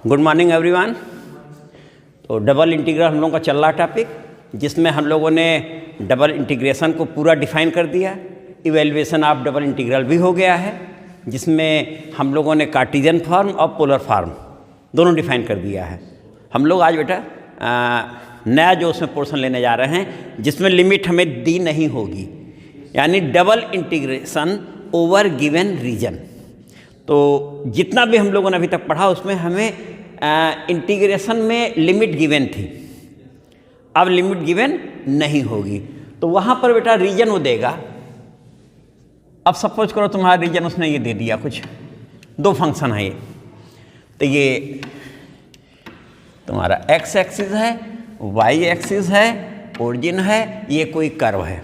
Good morning everyone. तो double integral हम लोगों का चल रहा टॉपिक, जिसमें हम लोगों ने डबल इंटीग्रेशन को पूरा डिफाइन कर दिया। इवेल्युएशन ऑफ डबल इंटीग्रल भी हो गया है, जिसमें हम लोगों ने कार्टेशियन फॉर्म और पोलर फॉर्म दोनों डिफाइन कर दिया है। हम लोग आज बेटा नया जो उसमें पोर्शन लेने जा रहे हैं, जिसमें लिमिट हमें दी नहीं होगी, यानी double integration over given region. तो जितना भी हम लोगों ने अभी तक पढ़ा, उसमें हमें इंटीग्रेशन में लिमिट गिवन थी, अब लिमिट गिवन नहीं होगी। तो वहाँ पर बेटा रीजन वो देगा। अब सपोज करो तुम्हारा रीजन उसने ये दे दिया, कुछ दो फंक्शन है ये, तो ये तुम्हारा एक्स एक्सिस है, वाई एक्सिस है, ओरिजिन है, ये कोई कर्व है,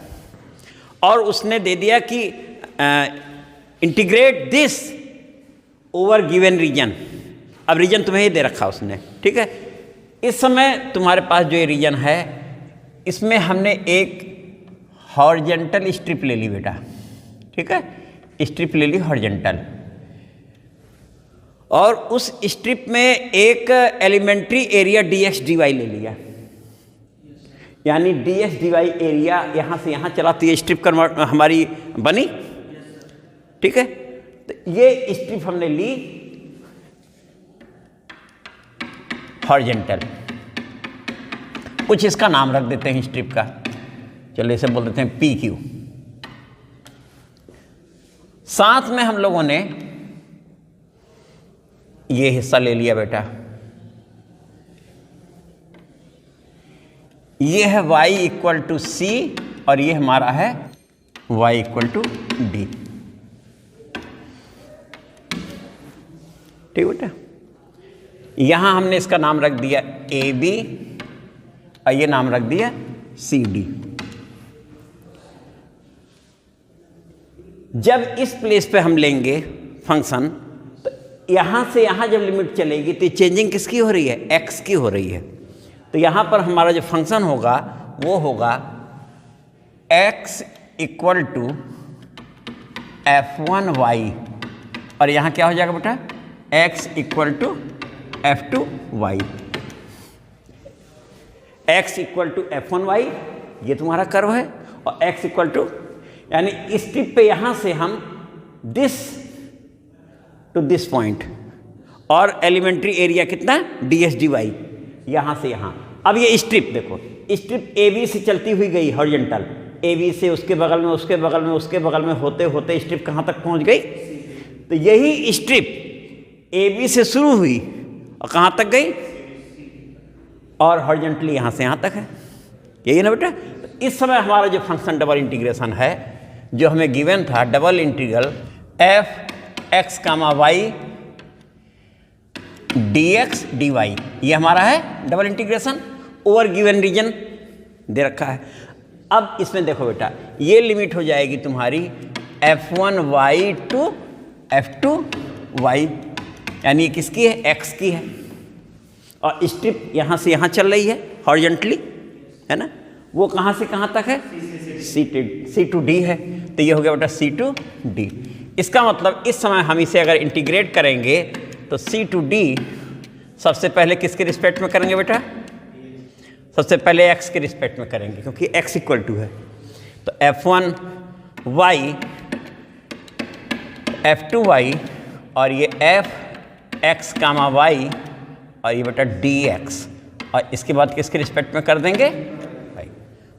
और उसने दे दिया कि integrate this over given region. अब रीजन तुम्हें ये दे रखा उसने, ठीक है। इस समय तुम्हारे पास जो ये रीजन है, इसमें हमने एक हॉरिजॉन्टल स्ट्रिप ले ली बेटा, ठीक है, स्ट्रिप ले ली हॉरिजॉन्टल, और उस स्ट्रिप में एक एलिमेंट्री एरिया dx dy ले लिया, यानी dx dy एरिया यहाँ से यहाँ चला, तो ये स्ट्रिप कन्वर्ट हमारी बनी, ठीक है। तो ये स्ट्रिप हमने ली हॉरिजॉन्टल, कुछ इसका नाम रख देते हैं स्ट्रिप का, चलो इसे बोल देते हैं PQ। साथ में हम लोगों ने ये हिस्सा ले लिया बेटा, ये है y इक्वल टू C और ये हमारा है y इक्वल टू D, ठीक बेटा। यहां हमने इसका नाम रख दिया AB और ये नाम रख दिया CD। जब इस प्लेस पे हम लेंगे फंक्शन, तो यहां से यहां जब लिमिट चलेगी, तो चेंजिंग किसकी हो रही है? x की हो रही है। तो यहां पर हमारा जो फंक्शन होगा वो होगा x इक्वल टू f1y, और यहां क्या हो जाएगा बेटा? x equal to f2y, x equal to f1y, ये तुम्हारा कर्व है, और x इक्वल टू, यानी इस स्ट्रिप पे यहां से हम दिस टू दिस पॉइंट, और एलिमेंट्री एरिया कितना? dx dy, यहां से यहां। अब ये स्ट्रिप देखो, स्ट्रिप AB से चलती हुई गई हॉरिजॉन्टल, AB से उसके बगल में, उसके बगल में, उसके बगल में होते होते स्ट्रिप कहां तक पहुंच गई? तो यही स्ट्रिप AB से शुरू हुई और कहां तक गई? और हॉरिजॉन्टली यहां से यहां तक है, यही ना बेटा। तो इस समय हमारा जो फंक्शन डबल इंटीग्रेशन है, जो हमें गिवन था, double integral f(x, y) dx dy, ये हमारा है double integration over given region दे रखा है। अब इसमें देखो बेटा, ये लिमिट हो जाएगी तुम्हारी f1y टू f2y, यानी ये किसकी है? x की है, और स्ट्रिप यहाँ से यहाँ चल रही है हॉरिजॉन्टली, है ना। वो कहाँ से कहाँ तक है? C टू D है, तो ये हो गया बेटा C टू D। इसका मतलब इस समय हम इसे अगर इंटीग्रेट करेंगे, तो C टू D सबसे पहले किसके रिस्पेक्ट में करेंगे बेटा? सबसे पहले x के रिस्पेक्ट में करेंगे, क्योंकि x इक्वल टू है। तो f1y, f2y, और ये f(x, y), और ये बेटा dx, और इसके बाद किसके रिस्पेक्ट में कर देंगे? y,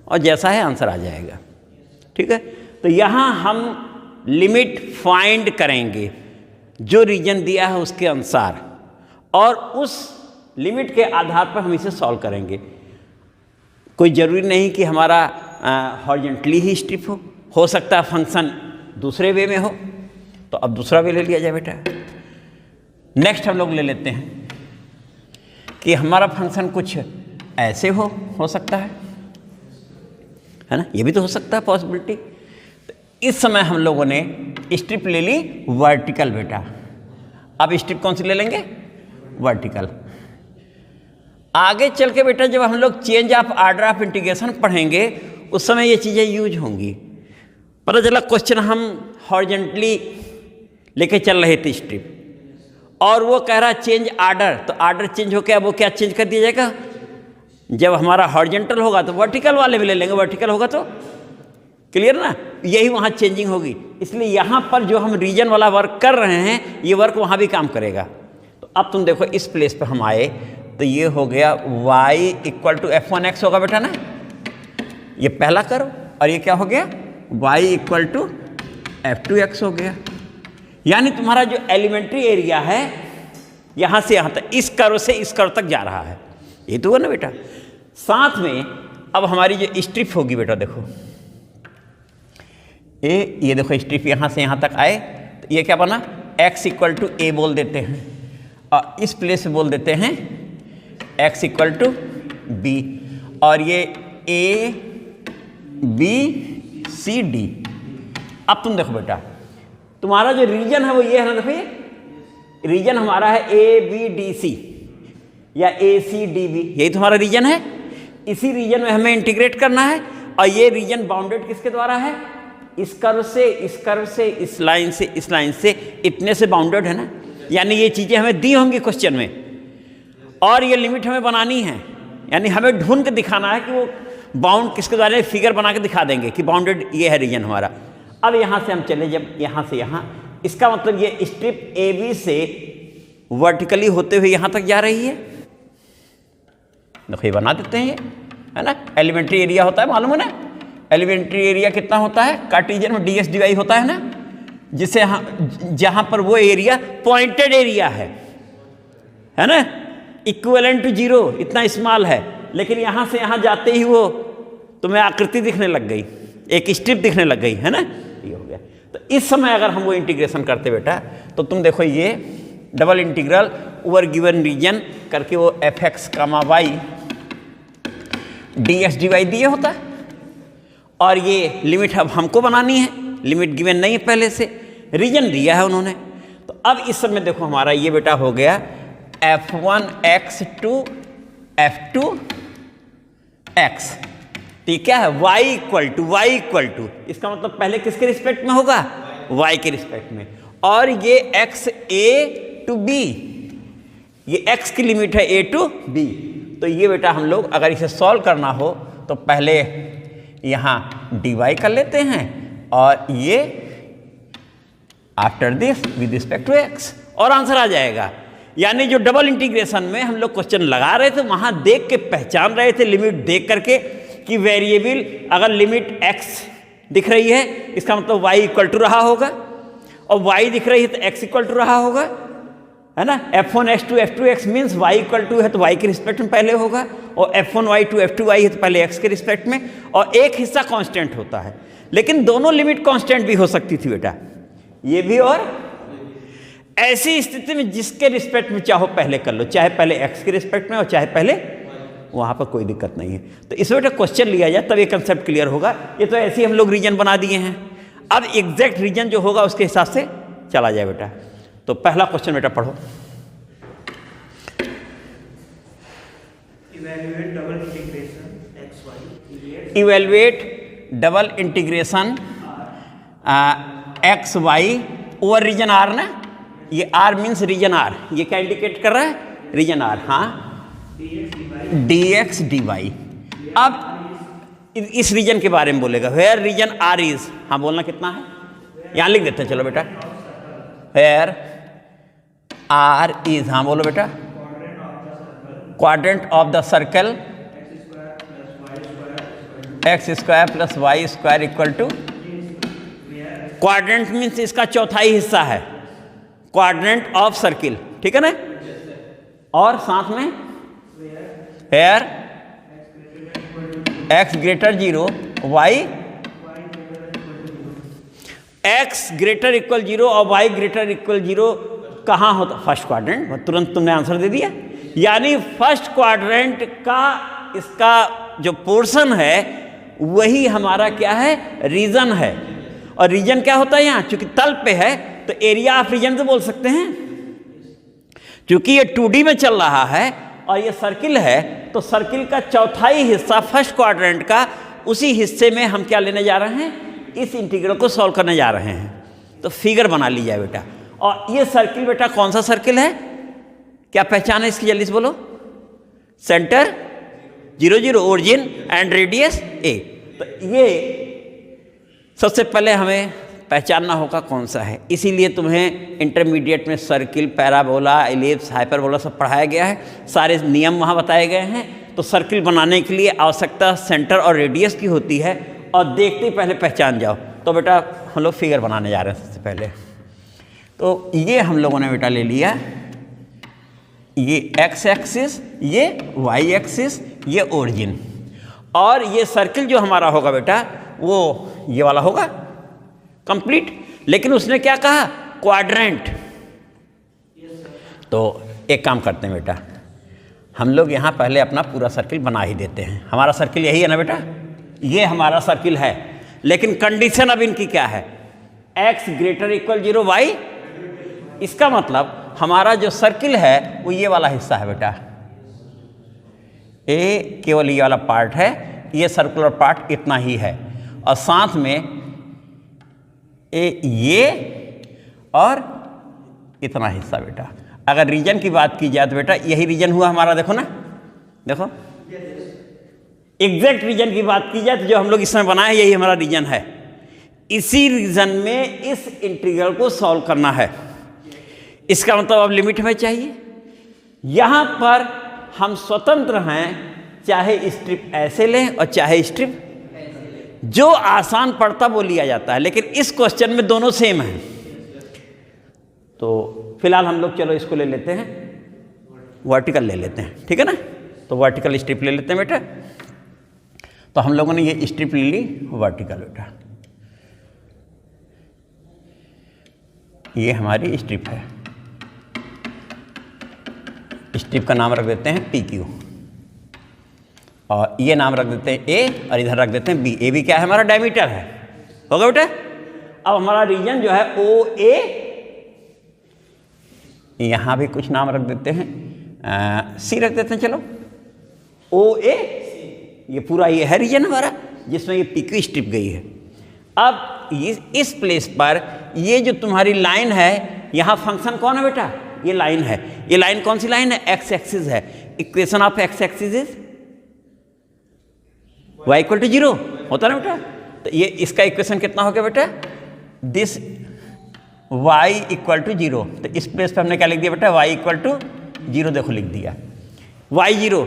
और जैसा है आंसर आ जाएगा, ठीक है। तो यहाँ हम लिमिट फाइंड करेंगे जो रीजन दिया है उसके अनुसार, और उस लिमिट के आधार पर हम इसे सॉल्व करेंगे। कोई ज़रूरी नहीं कि हमारा हॉरिजॉन्टली ही स्ट्रिप हो सकता है फंक्शन दूसरे वे में हो, तो अब दूसरा वे ले लिया जाए बेटा। नेक्स्ट हम लोग ले लेते हैं कि हमारा फंक्शन कुछ ऐसे हो सकता है ना, ये भी तो हो सकता है पॉसिबिलिटी। तो इस समय हम लोगों ने स्ट्रिप ले ली वर्टिकल बेटा। अब स्ट्रिप कौन सी ले लेंगे? वर्टिकल। आगे चल के बेटा जब हम लोग change of order of integration पढ़ेंगे, उस समय ये चीज़ें यूज होंगी। पता चला क्वेश्चन हम हॉरिजॉन्टली लेके चल रहे थे स्ट्रिप, और वो कह रहा है चेंज आर्डर, तो आर्डर चेंज हो गया, वो क्या चेंज कर दिया जाएगा, जब हमारा हॉरिजॉन्टल होगा तो वर्टिकल वाले में ले लेंगे, वर्टिकल होगा तो, क्लियर ना, यही वहाँ चेंजिंग होगी। इसलिए यहाँ पर जो हम रीजन वाला वर्क कर रहे हैं ये वर्क वहाँ भी काम करेगा। तो अब तुम देखो इस प्लेस पे हम आए तो ये हो गया y = f1x होगा बेटा ना, ये पहला करो, और ये क्या हो गया y = f2x हो गया। यानी तुम्हारा जो एलिमेंट्री एरिया है यहाँ से यहाँ तक, इस कर्व से इस कर्व तक जा रहा है, ये तो हुआ ना बेटा। साथ में अब हमारी जो स्ट्रिप होगी बेटा, देखो ये देखो स्ट्रिप यहाँ से यहाँ तक आए तो ये क्या बना, x = a बोल देते हैं, और इस प्लेस पे बोल देते हैं x = b, और ये a b c d। अब तुम देखो बेटा तुम्हारा जो रीजन है वो ये है ना, देखो ये रीजन हमारा है a b d c या a c d b, यही तुम्हारा रीजन है। इसी रीजन में हमें इंटीग्रेट करना है, और ये रीजन बाउंडेड किसके द्वारा है, इस कर्व से, इस कर्व से, इस लाइन से, इस लाइन से, इतने से बाउंडेड है ना। यानी ये चीज़ें हमें दी होंगी क्वेश्चन में, और ये लिमिट हमें बनानी है, यानी हमें ढूंढ के दिखाना है कि वो बाउंड किसके द्वारा, फिगर बना के दिखा देंगे कि बाउंडेड ये है रीजन हमारा। अब यहाँ से हम चले, जब यहाँ से यहाँ, इसका मतलब ये स्ट्रिप ए बी से वर्टिकली होते हुए यहाँ तक जा रही है। देखो ये बना देते हैं, ये है ना, एलिमेंट्री एरिया होता है, मालूम है ना, एलिमेंट्री एरिया कितना होता है, कार्टेशियन में ds dy होता है ना, जिसे जहाँ पर वो एरिया पॉइंटेड एरिया है ना, इक्विवेलेंट टू 0, इतना स्मॉल है, लेकिन यहाँ से यहाँ जाते ही वो तुम्हें आकृति दिखने लग गई, एक स्ट्रिप दिखने लग गई, है ना, ये हो गया। तो इस समय अगर हम वो इंटीग्रेशन करते बेटा, तो तुम देखो ये double integral over given region करके वो f(x, y) dx dy दिए होता है, और ये लिमिट अब हमको बनानी है, लिमिट गिवन नहीं है पहले से, रीजन दिया है उन्होंने। तो अब इस समय देखो हमारा ये बेटा हो गया f1x to f2x, तो ये क्या है, y = इसका मतलब पहले किसके रिस्पेक्ट में होगा, y के रिस्पेक्ट में, और ये x a to b, ये x की लिमिट है a to b। तो ये बेटा हम लोग अगर इसे सॉल्व करना हो तो पहले यहाँ dy कर लेते हैं, और ये after this with respect to x, और आंसर आ जाएगा। यानी जो डबल इंटीग्रेशन में हम लोग क्वेश्चन लगा रहे थे, वहाँ देख के पहचान रहे थे, लिमिट देख करके कि वेरिएबल अगर लिमिट x दिख रही है इसका मतलब y = रहा होगा, और y दिख रही है तो x = रहा होगा, है ना। f1x to f2x means y = है तो y के रिस्पेक्ट में पहले होगा, और f1y to f2y है तो पहले x के रिस्पेक्ट में, और एक हिस्सा कांस्टेंट होता है। लेकिन दोनों लिमिट कांस्टेंट भी हो सकती थी बेटा, ये भी, और ऐसी स्थिति में जिसके रिस्पेक्ट में चाहो पहले कर लो, चाहे पहले x के रिस्पेक्ट में और चाहे पहले, वहाँ पर कोई दिक्कत नहीं है। तो इस बेटा क्वेश्चन लिया जाए तब ये कंसेप्ट क्लियर होगा। ये तो ऐसे ही हम लोग रीजन बना दिए हैं, अब एग्जैक्ट रीजन जो होगा उसके हिसाब से चला जाए बेटा। तो पहला क्वेश्चन बेटा पढ़ो। Evaluate double integration x y over region R ना, ये आर मीन्स रीजन आर, ये क्या इंडिकेट कर रहा है, रीजन आर, हाँ, dx dy। अब इस रीजन के बारे में बोलेगा, वेयर रीजन आर इज, हाँ बोलना कितना है, यहाँ लिख देते हैं, चलो बेटा, वेयर आर इज, हाँ बोलो बेटा, quadrant of the circle x² + y² = quadrant means इसका चौथाई हिस्सा है, क्वाड्रेंट ऑफ सर्किल, ठीक है ना। और साथ में वेयर x > 0 y x > 0 और y > 0 कहाँ होता, फर्स्ट क्वाड्रेंट, तुरंत तुमने आंसर दे दिया। यानी फर्स्ट क्वाड्रेंट का इसका जो पोर्शन है वही हमारा क्या है, रीजन है। और रीजन क्या होता है यहाँ, चूंकि तल पे है तो एरिया ऑफ रीजन से बोल सकते हैं, क्योंकि ये 2D में चल रहा है और ये सर्किल है, तो सर्किल का चौथाई हिस्सा फर्स्ट क्वाड्रेंट का, उसी हिस्से में हम क्या लेने जा रहे हैं, इस इंटीग्रल को सॉल्व करने जा रहे हैं। तो फिगर बना ली जाए बेटा, और ये सर्किल बेटा कौन सा सर्किल है, क्या पहचान है इसकी, जल्दी से बोलो। Centre 0 0, origin and radius a। तो ये सबसे पहले हमें पहचानना होगा कौन सा है। इसीलिए तुम्हें इंटरमीडिएट में सर्किल, पैराबोला, एलिप्स, हाइपरबोला सब पढ़ाया गया है, सारे नियम वहाँ बताए गए हैं। तो सर्किल बनाने के लिए आवश्यकता सेंटर और रेडियस की होती है, और देखते ही पहले पहचान जाओ। तो बेटा हम लोग फिगर बनाने जा रहे हैं सबसे पहले। तो ये हम लोगों ने बेटा ले लिया, ये x एक्सिस, ये y एक्सिस, ये ओरिजिन, और ये सर्किल जो हमारा होगा बेटा वो ये वाला होगा कंप्लीट। लेकिन उसने क्या कहा, क्वाड्रेंट। तो एक काम करते हैं बेटा, हम लोग यहाँ पहले अपना पूरा सर्किल बना ही देते हैं। हमारा सर्किल यही है ना बेटा, ये हमारा सर्किल है। लेकिन कंडीशन अब इनकी क्या है, x ग्रेटर इक्वल 0, y। इसका मतलब हमारा जो सर्किल है वो ये वाला हिस्सा है बेटा, ए केवल ये वाला पार्ट है, ये सर्कुलर पार्ट इतना ही है, और साथ में ये और इतना हिस्सा बेटा। अगर रीजन की बात की जाए तो बेटा यही रीजन हुआ हमारा, देखो ना, देखो एग्जैक्ट रीजन की बात की जाए तो जो हम लोग इसमें बनाए यही हमारा रीजन है। इसी रीजन में इस इंटीग्रल को सॉल्व करना है। इसका मतलब अब लिमिट हमें चाहिए। यहाँ पर हम स्वतंत्र हैं, चाहे स्ट्रिप ऐसे लें और चाहे स्ट्रिप, जो आसान पड़ता वो लिया जाता है। लेकिन इस क्वेश्चन में दोनों सेम हैं। तो फिलहाल हम लोग चलो इसको ले लेते हैं, वर्टिकल ले लेते हैं, ठीक है ना। तो वर्टिकल स्ट्रिप ले लेते हैं बेटा। तो हम लोगों ने ये स्ट्रिप ले ली वर्टिकल बेटा, ये हमारी स्ट्रिप है। स्ट्रिप का नाम रख देते हैं PQ, और ये नाम रख देते हैं A, और इधर रख देते हैं B। A भी क्या है, हमारा डायमीटर है, होगा बेटा। अब हमारा रीजन जो है OA, यहाँ भी कुछ नाम रख देते हैं, C रख देते हैं। चलो OA, ये पूरा ये है रीजन हमारा जिसमें ये PQ स्ट्रिप गई है। अब इस प्लेस पर ये जो तुम्हारी लाइन है, यहाँ फंक्शन कौन है बेटा, ये लाइन है। ये लाइन कौन सी लाइन है, x एक्सिस है। Equation of x axis is y equal to 0 होता ना बेटा। तो ये इसका इक्वेशन कितना हो गया बेटा, दिस y इक्वल टू 0। तो इस प्लेस पे हमने क्या लिख दिया बेटा, y इक्वल टू 0, देखो लिख दिया y 0।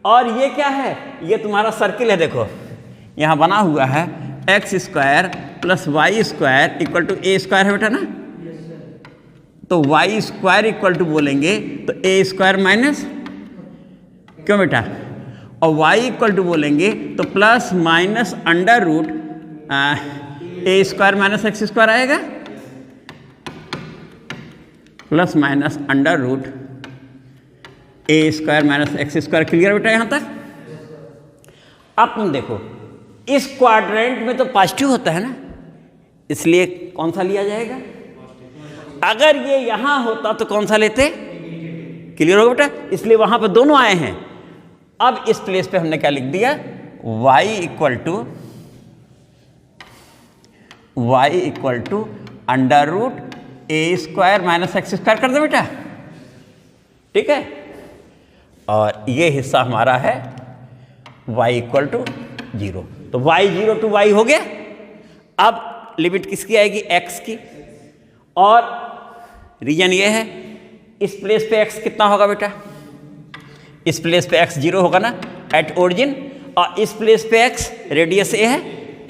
और ये क्या है, ये तुम्हारा सर्किल है, देखो यहाँ बना हुआ है x square plus y square equal to a square है बेटा ना। तो वाई स्क्वायर इक्वल टू बोलेंगे तो a स्क्वायर माइनस, क्यों बेटा, और y इक्वल टू बोलेंगे तो plus minus under root a square minus x square आएगा, plus minus under root a square minus x square. Clear बेटा यहाँ तक। अब तुम देखो इस क्वाड्रेंट में तो पॉजिटिव होता है ना, इसलिए कौन सा लिया जाएगा। अगर ये यहां होता तो कौन सा लेते, क्लियर होगा बेटा। इसलिए वहां पर दोनों आए हैं। अब इस प्लेस पे हमने क्या लिख दिया, y equal to under root a square minus x square कर दो बेटा, ठीक है। और ये हिस्सा हमारा है y इक्वल टू 0। तो y 0 टू y हो गया। अब लिमिट किसकी आएगी, x की, और रीजन ये है। इस प्लेस पे x कितना होगा बेटा, इस प्लेस पे x 0 होगा ना एट ओरिजिन, और इस प्लेस पे x रेडियस a है,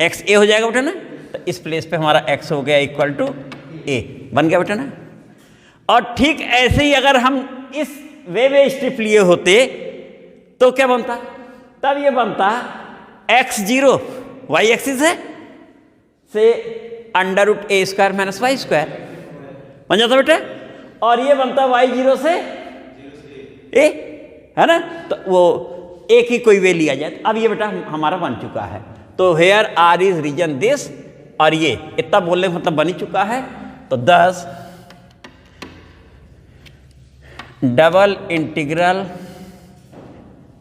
x a हो जाएगा बेटा ना। तो इस प्लेस पे हमारा x हो गया इक्वल टू a, बन गया बेटा ना। और ठीक ऐसे ही अगर हम इस वे में स्ट्रिप लिए होते तो क्या बनता, तब ये बनता x 0 y एक्सिस है से under root a square minus Y square बन जाता बेटा, और ये बनता y 0 से a, है ना। तो वो a की कोई वे लिया जाए। अब ये बेटा हमारा बन चुका है। तो here R is region this, और ये इतना बोलने का मतलब बन ही चुका है। तो 10 double integral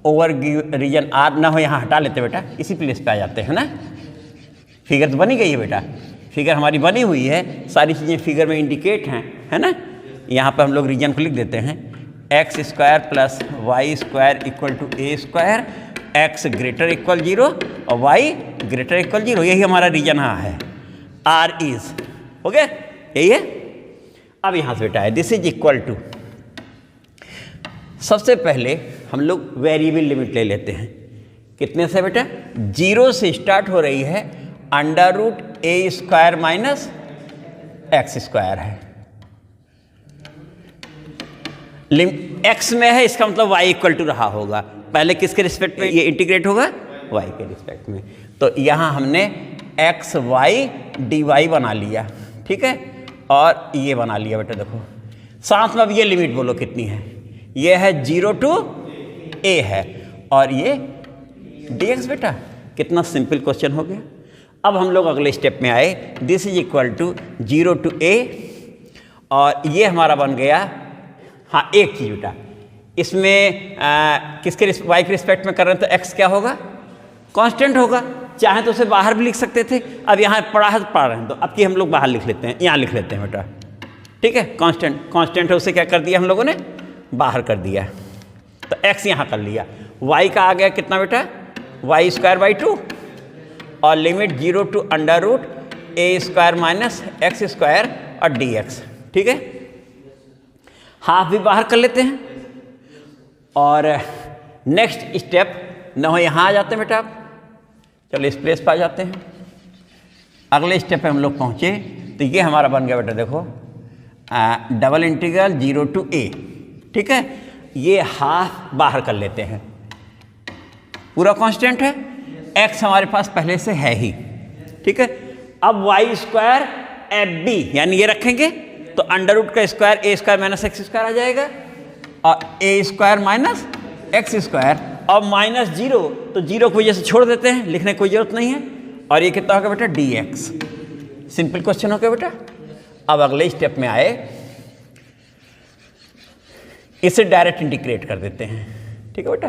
over region R ना हो, यहाँ हटा लेते बेटा, इसी प्लेस पे आ जाते हैं ना। फिगर तो बनी गई है बेटा, फिगर हमारी बनी हुई है, सारी चीज़ें फिगर में इंडिकेट हैं, है ना। यहाँ पर हम लोग रीजन को लिख देते हैं, x square plus y square equal to a square, x greater equal 0 और वाई ग्रेटर इक्वल 0, यही हमारा रीजन यहाँ है। आर इज, हो गया, यही है। अब यहाँ से बेटा है दिस इज इक्वल टू, सबसे पहले हम लोग वेरिएबल लिमिट ले लेते हैं। कितने से बेटा? 0 से स्टार्ट हो रही है, under root a square minus x square है। एक्स में है, इसका मतलब y इक्वल टू रहा होगा। पहले किसके रिस्पेक्ट में ये इंटीग्रेट होगा? y के रिस्पेक्ट में। तो यहाँ हमने एक्स वाई डी वाई बना लिया, ठीक है, और ये बना लिया बेटा। देखो साथ में अब ये लिमिट बोलो कितनी है? ये है 0 टू a है, और ये dx बेटा। कितना सिंपल क्वेश्चन हो गया। अब हम लोग अगले स्टेप में आए, this is equal to 0 to a, और ये हमारा बन गया, हाँ एक चीज बेटा, इसमें किसके y के रिस्पेक्ट में कर रहे हैं तो x क्या होगा? कांस्टेंट होगा। चाहे तो उसे बाहर भी लिख सकते थे, अब यहाँ पढ़ा है तो पढ़ रहे हैं, तो अब की हम लोग बाहर लिख लेते हैं, यहाँ लिख लेते हैं बेटा, ठीक है। कांस्टेंट है, उसे क्या कर दिया हम लोगों ने? बाहर कर दिया। तो x यहाँ कर लिया, y का आ गया कितना बेटा? वाई स्क्वायर बाई 2, और limit 0 to under root a square minus x square और डी एक्स, ठीक है। हाफ भी बाहर कर लेते हैं, और नेक्स्ट स्टेप न हो यहाँ आ जाते हैं बेटा। आप चलो इस प्लेस पर आ जाते हैं। अगले स्टेप पे हम लोग पहुँचे, तो ये हमारा बन गया बेटा, देखो डबल इंटीग्रल 0 टू a, ठीक है। ये हाफ बाहर कर लेते हैं, पूरा कांस्टेंट है, x हमारे पास पहले से है ही, ठीक है। अब वाई स्क्वायर एफ बी, यानी ये रखेंगे तो अंडर रूट का स्क्वायर ए स्क्वायर माइनस एक्स स्क्वायर आ जाएगा, और ए स्क्वायर माइनस एक्स स्क्वायर, और माइनस 0, तो 0 को वजह से छोड़ देते हैं, लिखने की कोई जरूरत नहीं है। और ये कितना होगा बेटा? D x. सिंपल क्वेश्चन हो गया बेटा। अब अगले स्टेप में आए, इसे डायरेक्ट इंटीग्रेट कर देते हैं, ठीक है बेटा।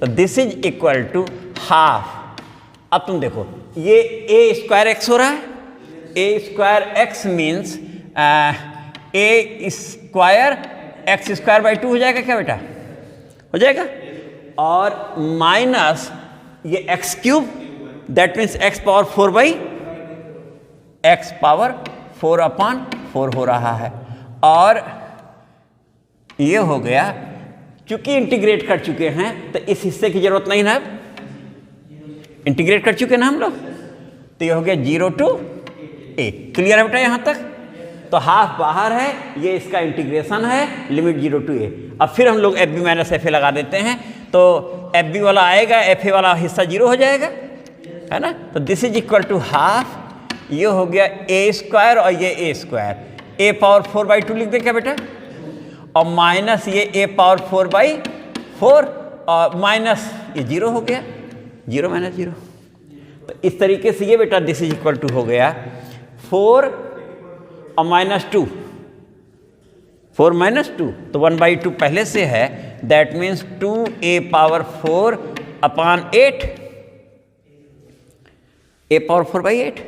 तो this is equal to half. अब तुम देखो, ये ए स्क्वायर एक्स हो रहा है, A square X means A square X square by 2 हो जाएगा क्या बेटा? हो जाएगा, और माइनस ये x cube, that means x power 4 by x power 4 upon 4 हो रहा है। और ये हो गया, चूंकि इंटीग्रेट कर चुके हैं तो इस हिस्से की जरूरत नहीं ना, अब इंटीग्रेट कर चुके ना हम लोग, तो ये हो गया 0 टू a। क्लियर है बेटा यहाँ तक? तो हाफ बाहर है, ये इसका इंटीग्रेशन है, लिमिट 0 टू a। अब फिर हम लोग f b minus f a लगा देते हैं, तो एफ बी वाला आएगा, एफ ए वाला हिस्सा 0 हो जाएगा, है ना। तो this is equal to half, ये हो गया ए स्क्वायर और ये a square, a power 4 by 2 लिख दे क्या बेटा, और माइनस ये ए पावर 4 बाई 4, और माइनस ये 0 हो गया, 0 माइनस 0। तो इस तरीके से ये बेटा दिस इज इक्वल टू हो गया 4 और माइनस 2, 4 माइनस 2, तो 1/2 पहले से है, that means 2a power 4 upon 8, a power 4 by 8,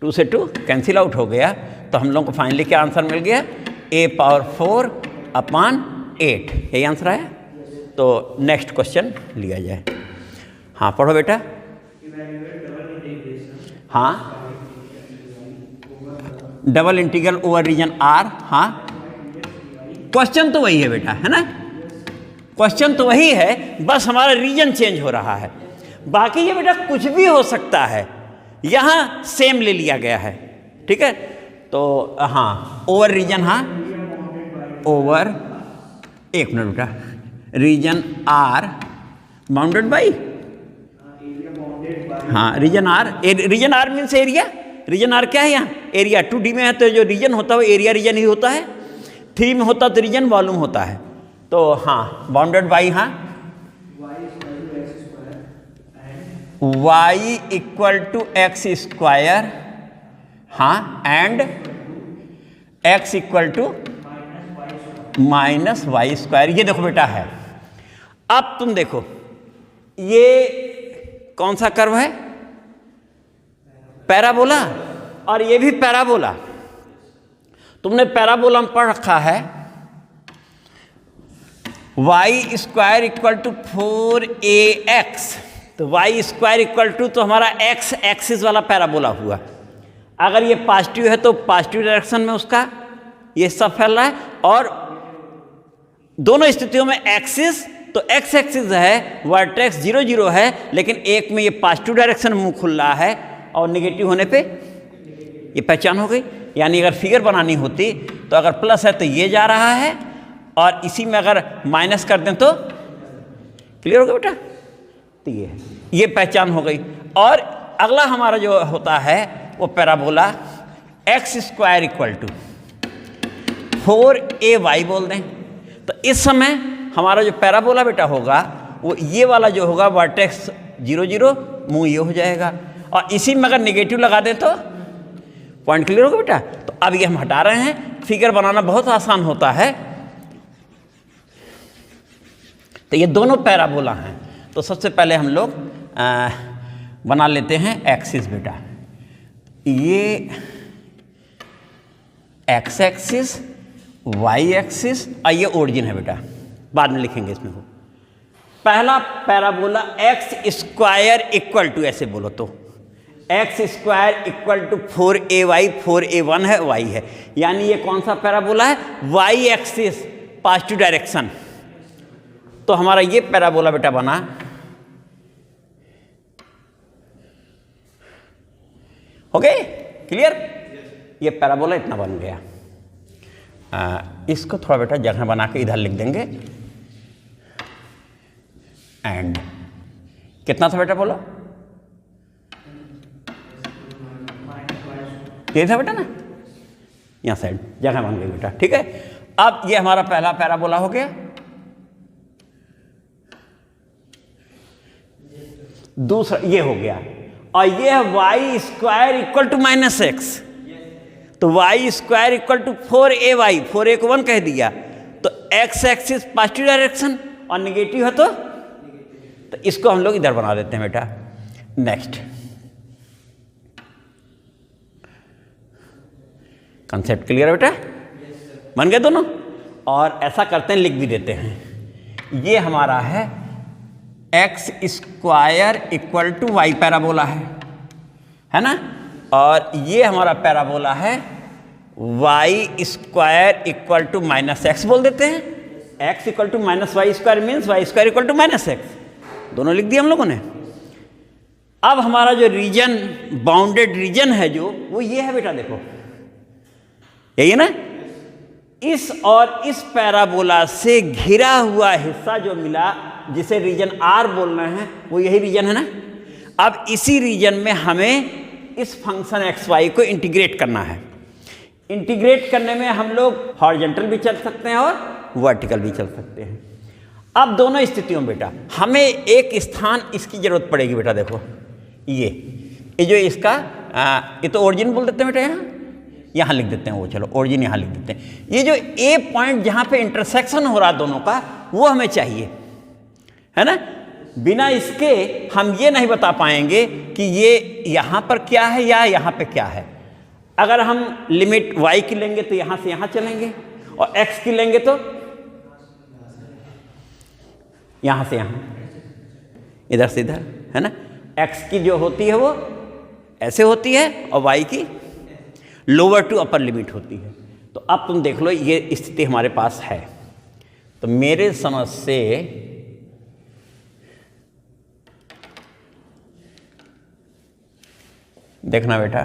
2 से 2 कैंसिल आउट हो गया। तो हम लोग को फाइनली क्या आंसर मिल गया? a पावर 4 अपॉन 8, यही आंसर आया। तो नेक्स्ट क्वेश्चन लिया जाए। हाँ पढ़ो बेटा। हाँ, double integral over region R. हाँ, क्वेश्चन तो वही है बेटा, है ना, क्वेश्चन तो वही है, बस हमारा रीजन चेंज हो रहा है। बाकी ये बेटा कुछ भी हो सकता है, यहाँ सेम ले लिया गया है, ठीक है। तो हाँ, ओवर रीजन, हाँ ओवर, एक मिनट बेटा, रीजन आर बाउंडेड बाई, हाँ region R means area. Region R क्या है यहाँ? एरिया। 2D में है तो जो रीजन होता है वो एरिया रीजन ही होता है, 3 में होता तो रीजन वॉल्यूम होता है। तो हाँ, बाउंडेड बाई, हाँ y equal to X square, हाँ, and x equal to minus Y square. ये देखो बेटा है। अब तुम देखो, ये कौन सा कर्व है? पैराबोला। और ये भी पैराबोला। तुमने पैराबोला में पढ़ रखा है y square equal to 4ax, तो y स्क्वायर इक्वल टू तो हमारा x एक्सिस वाला पैराबोला हुआ। अगर ये पॉजिटिव है तो पॉजिटिव डायरेक्शन में उसका ये सब फैल रहा है, और दोनों स्थितियों में एक्सिस तो x एक्सिस है, वर्टेक्स 0 0 है, लेकिन एक में ये पॉजिटिव डायरेक्शन में मुंह खुल रहा है और निगेटिव होने पे ये पहचान हो गई। यानी अगर फिगर बनानी होती तो अगर प्लस है तो ये जा रहा है, और इसी में अगर माइनस कर दें तो क्लियर हो गया बेटा, तो ये पहचान हो गई। और अगला हमारा जो होता है वो parabola x square equal to 4ay बोल दें, तो इस समय हमारा जो पैराबोला बेटा होगा वो ये वाला जो होगा वर्टेक्स 0 0 मुंह ये हो जाएगा, और इसी में अगर निगेटिव लगा दें तो पॉइंट क्लियर होगा बेटा। तो अब ये हम हटा रहे हैं, फिगर बनाना बहुत आसान होता है। तो ये दोनों पैराबोला हैं। तो सबसे पहले हम लोग बना लेते हैं एक्सिस बेटा। ये एक्स एक्सिस, वाई एक्सिस, और ये ओरिजिन है बेटा, बाद में लिखेंगे इसमें हो। पहला parabola x square equal to, ऐसे बोलो तो x square equal to 4ay, 4a1 है, y है, यानी ये कौन सा पैराबोला है, वाई एक्सिस पॉजिटिव डायरेक्शन। तो हमारा ये पैराबोला बेटा बना हो गए क्लियर। ये पैराबोला इतना बन गया। इसको थोड़ा बेटा जगह बना के इधर लिख देंगे। एंड कितना था बेटा बोलो, ये था बेटा ना, यहाँ साइड जगह बन गई बेटा, ठीक है। अब ये हमारा पहला पैराबोला हो गया। दूसरा ये हो गया, और ये है Y square equal to minus X, तो Y square equal to 4ay, 4a को 1 कह दिया, तो एक्स एक्सिस पॉजिटिव डायरेक्शन और निगेटिव है तो इसको हम लोग इधर बना देते हैं बेटा। नेक्स्ट कंसेप्ट क्लियर है बेटा, बन गए दोनों। और ऐसा करते हैं, लिख भी देते हैं। ये हमारा है x square equal to y parabola है ना, और ये हमारा पैराबोला है Y square equal to minus x बोल देते हैं। X equal to minus Y square means y square equal to minus x, दोनों लिख दिया हम लोगों ने। अब हमारा जो रीजन, बाउंडेड रीजन है जो, वो ये है बेटा, देखो यही है ना। इस और इस पैराबोला से घिरा हुआ हिस्सा जो मिला, जिसे रीजन आर बोल रहे हैं, वो यही रीजन है ना। अब इसी रीजन में हमें इस फंक्शन एक्स वाई को इंटीग्रेट करना है। इंटीग्रेट करने में हम लोग हॉरिजॉन्टल भी चल सकते हैं और वर्टिकल भी चल सकते हैं। अब दोनों स्थितियों में बेटा हमें एक स्थान इसकी जरूरत पड़ेगी बेटा। देखो ये जो इसका ये तो ओरिजिन बोल देते हैं बेटा, यहाँ लिख देते हैं वो, चलो ओरिजिन यहाँ लिख देते हैं। ये जो ए पॉइंट जहाँ पे इंटरसेक्शन हो रहा दोनों का, वो हमें चाहिए, है ना। बिना इसके हम ये नहीं बता पाएंगे कि ये यहाँ पर क्या है या यहाँ पे क्या है। अगर हम लिमिट y की लेंगे तो यहाँ से यहाँ चलेंगे, और x की लेंगे तो यहाँ से यहाँ, इधर से इधर, है ना। x की जो होती है वो ऐसे होती है, और y की लोअर टू अपर लिमिट होती है। तो अब तुम देख लो, ये स्थिति हमारे पास है। तो मेरे समझ से देखना बेटा,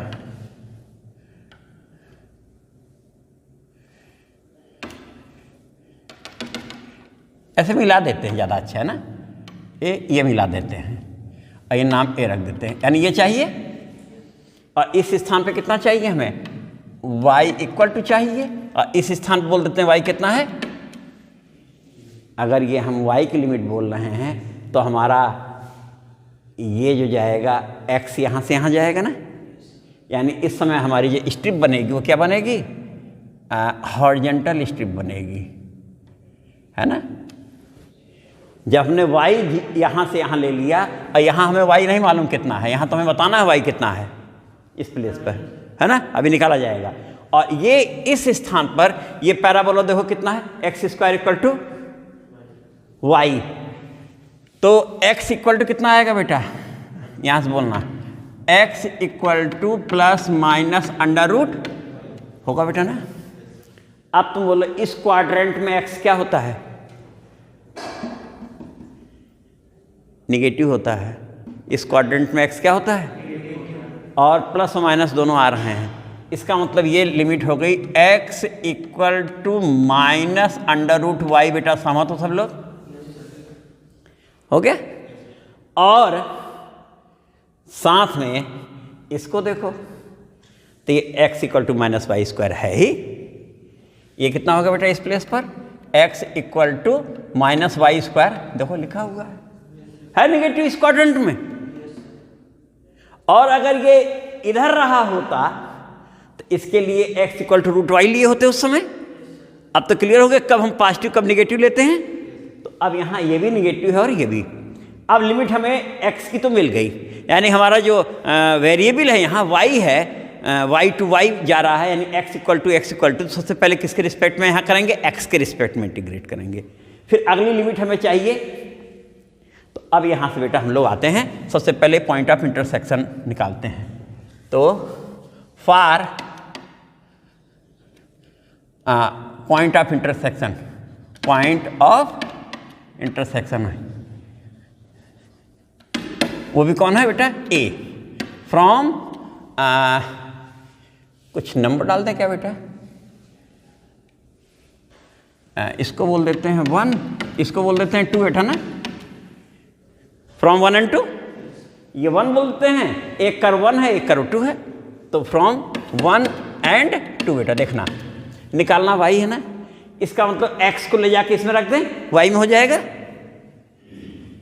ऐसे मिला देते हैं, ज़्यादा अच्छा है ना। ये मिला देते हैं, और ये नाम ए रख देते हैं, यानी ये चाहिए। और इस स्थान पे कितना चाहिए हमें, y इक्वल टू चाहिए, और इस स्थान पे बोल देते हैं y कितना है। अगर ये हम y की लिमिट बोल रहे हैं तो हमारा ये जो जाएगा x यहाँ से यहाँ जाएगा ना, यानी इस समय हमारी जो स्ट्रिप बनेगी वो क्या बनेगी, हॉरिजॉन्टल स्ट्रिप बनेगी, है ना। जब हमने y यहाँ से यहाँ ले लिया, और यहाँ हमें y नहीं मालूम कितना है, यहाँ तो हमें बताना है y कितना है इस प्लेस पर, है ना, अभी निकाला जाएगा। और ये इस स्थान पर ये पैराबोला देखो कितना है, x square equal to y, तो x इक्वल टू कितना आएगा बेटा, यहाँ से बोलना, x equal to plus minus under root होगा बेटा ना। अब तुम बोलो इस क्वाड्रेंट में x क्या होता है, निगेटिव होता है। इस क्वाड्रेंट में x क्या होता है, और प्लस और माइनस दोनों आ रहे हैं। इसका मतलब ये लिमिट हो गई x equal to minus under root y. बेटा सहमत हो सब लोग, हो गया। और साथ में इसको देखो तो ये x equal to minus Y square है ही। ये कितना होगा बेटा इस प्लेस पर, x equal to minus Y square, देखो लिखा हुआ है निगेटिव इस क्वाड्रेंट में। और अगर ये इधर रहा होता तो इसके लिए x equal to root y लिए होते उस समय। अब तो क्लियर हो गया कब हम पॉजिटिव कब निगेटिव लेते हैं। तो अब यहाँ ये भी निगेटिव है और ये भी। अब लिमिट हमें x की तो मिल गई, यानी हमारा जो वेरिएबल है यहाँ y है, y टू y जा रहा है, यानी x इक्वल टू सबसे पहले किसके रिस्पेक्ट में यहाँ करेंगे, x के रिस्पेक्ट में इंटीग्रेट करेंगे। फिर अगली लिमिट हमें चाहिए, तो अब यहाँ से बेटा हम लोग आते हैं, सबसे पहले पॉइंट ऑफ इंटरसेक्शन निकालते हैं। तो for point of intersection, point of intersection है वो भी कौन है बेटा, A फ्रॉम कुछ नंबर डाल दें क्या बेटा, इसको बोल देते हैं 1, इसको बोल देते हैं 2 बेटा ना, फ्रॉम 1 एंड 2, ये 1 बोलते हैं, एक कर्व 1 है एक कर्व 2 है, तो फ्रॉम 1 एंड 2 बेटा देखना निकालना y है ना। इसका मतलब x को ले जाके इसमें रख दें, y में हो जाएगा,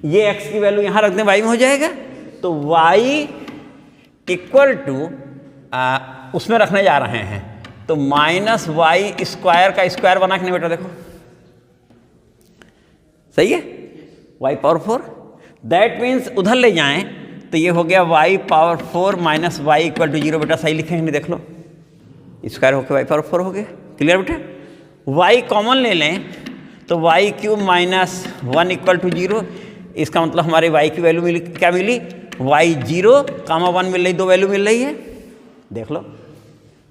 ये x की वैल्यू यहाँ रख दें, y में हो जाएगा। तो y इक्वल टू उसमें रखने जा रहे हैं, तो माइनस वाई स्क्वायर का स्क्वायर बना के नहीं बेटा देखो, सही है, y पावर 4, दैट मीन्स उधर ले जाएं तो ये हो गया y power 4 minus y equal to 0 बेटा, सही लिखेंगे नहीं देख लो, स्क्वायर होकर y पावर 4 हो गया, क्लियर बेटा। y कॉमन ले लें तो y cube minus 1 equal to 0, इसका मतलब हमारे y की वैल्यू मिली, क्या मिली, y 0 कामा 1 मिल रही, 2 वैल्यू मिल रही है, देख लो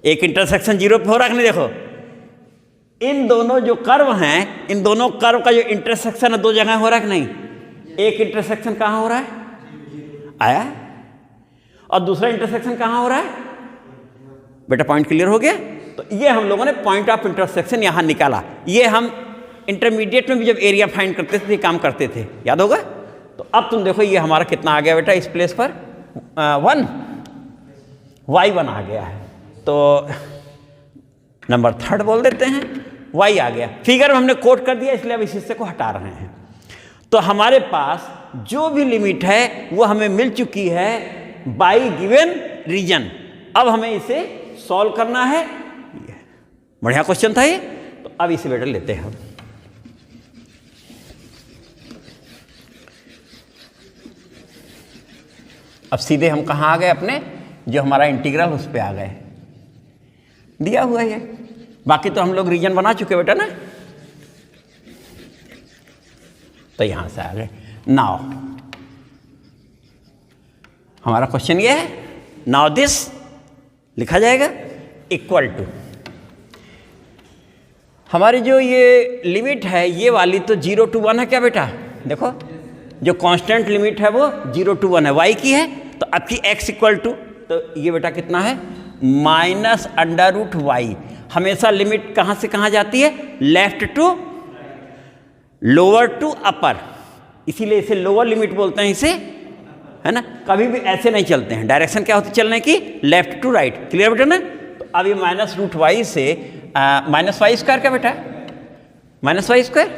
एक इंटरसेक्शन 0 पे हो रहा है नहीं, देखो इन दोनों जो कर्व हैं, इन दोनों कर्व का जो इंटरसेक्शन है 2 जगह हो रहा है कि नहीं, एक इंटरसेक्शन कहाँ हो रहा है, आया, और दूसरा इंटरसेक्शन कहाँ हो रहा है बेटा, पॉइंट क्लियर हो गया। तो ये हम लोगों ने पॉइंट ऑफ इंटरसेक्शन यहाँ निकाला, ये हम इंटरमीडिएट में भी जब एरिया फाइंड करते थे काम करते थे, याद होगा। तो अब तुम देखो ये हमारा कितना आ गया बेटा इस प्लेस पर 1, y1 आ गया है, तो नंबर 3 बोल देते हैं, y आ गया। फिगर में हमने कोट कर दिया इसलिए अब इस हिस्से को हटा रहे हैं। तो हमारे पास जो भी लिमिट है वो हमें मिल चुकी है बाय गिवन रीजन। अब हमें इसे सॉल्व करना है, बढ़िया क्वेश्चन था ये। तो अब इसे बेटा लेते हैं हम, अब सीधे हम कहाँ आ गए, अपने जो हमारा इंटीग्रल उस पे आ गए, दिया हुआ है, बाकी तो हम लोग रीजन बना चुके बेटा ना, तो यहां से आ गए। नाउ हमारा क्वेश्चन ये है, नाउ दिस लिखा जाएगा इक्वल टू, हमारी जो ये लिमिट है ये वाली तो 0 to 1 है क्या बेटा, देखो जो कांस्टेंट लिमिट है वो 0 to 1 है, y की है, तो आपकी x इक्वल टू, तो ये बेटा कितना है माइनस अंडर रूट वाई। हमेशा लिमिट कहाँ से कहाँ जाती है, लेफ्ट टू लोअर टू अपर, इसीलिए इसे लोअर लिमिट बोलते हैं इसे, है ना। कभी भी ऐसे नहीं चलते हैं, डायरेक्शन क्या होती है चलने की, लेफ्ट टू राइट, क्लियर बेटा ना। तो अब ये माइनस रूट वाई से माइनस वाई स्क्वायर क्या बेटा, माइनस वाई स्क्वायर,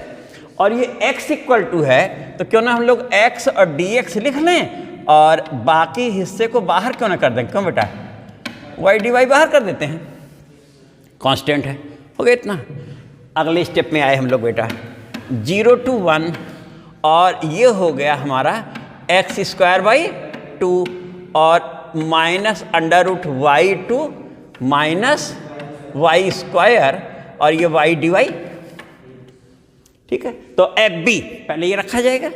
और ये x इक्वल टू है, तो क्यों ना हम लोग x और dx लिख लें और बाकी हिस्से को बाहर क्यों ना कर दें, क्यों बेटा y dy बाहर कर देते हैं, कांस्टेंट है, हो गया इतना। अगले स्टेप में आए हम लोग बेटा 0 to 1, और ये हो गया हमारा x² बाई 2 और minus under root y to minus Y square और ये वाई डी वाई, ठीक है। तो एफ बी पहले ये रखा जाएगा।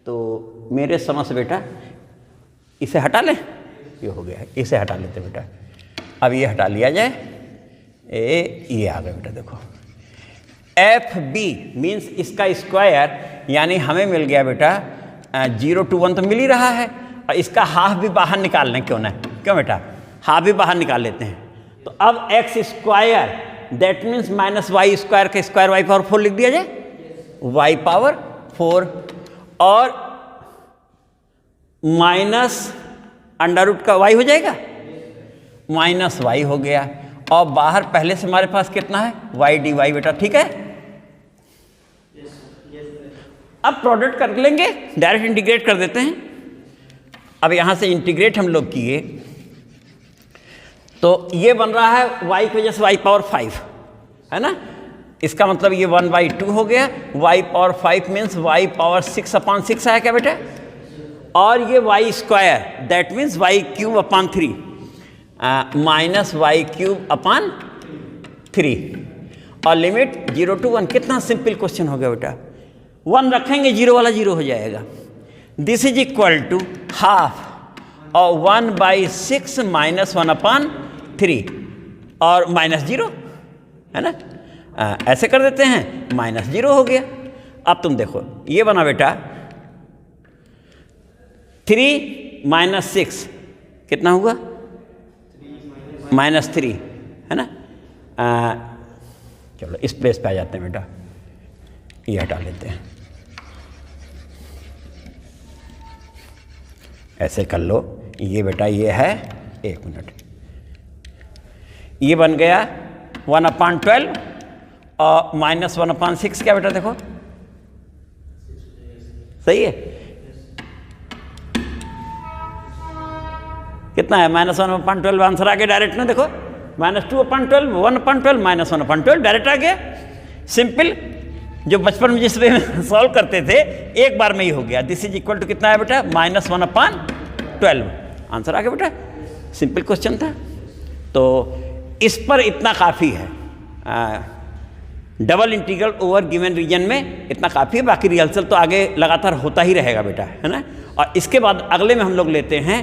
तो मेरे समझ से बेटा इसे हटा लें, ये हो गया, इसे हटा लेते बेटा। अब ये हटा लिया जाए, ये आ गया बेटा। देखो एफ बी मीन्स इसका स्क्वायर, यानी हमें मिल गया बेटा 0 to 1 तो मिल ही रहा है, और इसका हाफ भी बाहर निकाल लें, क्यों ना, क्यों बेटा, हाफ भी बाहर निकाल लेते हैं। तो अब x square that means minus Y square का स्क्वायर वाई पावर 4 लिख दिया जाए, वाई पावर 4 और माइनस अंडर रूट का वाई हो जाएगा, माइनस वाई हो गया, और बाहर पहले से हमारे पास कितना है, वाई डी वाई बेटा, ठीक है। अब प्रोडक्ट कर लेंगे, डायरेक्ट इंटीग्रेट कर देते हैं। अब यहां से इंटीग्रेट हम लोग किए तो ये बन रहा है y की वजह से y पावर 5, है ना। इसका मतलब ये 1/2 हो गया, y power 5 means y power 6/6 आया क्या बेटा, और ये y square that means y cube upon 3 minus y cube upon 3, और लिमिट 0 to 1। कितना सिंपल क्वेश्चन हो गया बेटा, 1 रखेंगे 0 वाला 0 हो जाएगा। This is equal to half और 1/6 माइनस 1/3 और माइनस 0, है ना। ऐसे कर देते हैं, माइनस 0 हो गया। अब तुम देखो ये बना बेटा 3 - 6 कितना हुआ, -3, है ना। चलो इस प्लेस पे आ जाते हैं बेटा, ये हटा लेते हैं, ऐसे कर लो। ये बेटा ये है, 1 मिनट, ये बन गया 1/12 और -1/6 क्या बेटा, देखो सही है, कितना है, -1/12 आंसर आ गया डायरेक्ट ना। देखो -2/12, 1/12, -1/12 डायरेक्ट आ गया, सिंपल। जो बचपन में जिस वे सॉल्व करते थे एक बार में ही हो गया। दिस इज इक्वल टू कितना है बेटा, -1/12 आंसर आ गया बेटा, सिंपल क्वेश्चन था। तो इस पर इतना काफ़ी है, double integral over given region में इतना काफ़ी है। बाकी रिहर्सल तो आगे लगातार होता ही रहेगा बेटा, है ना। और इसके बाद अगले में हम लोग लेते हैं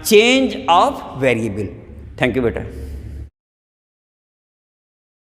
change of variable. Thank you बेटा।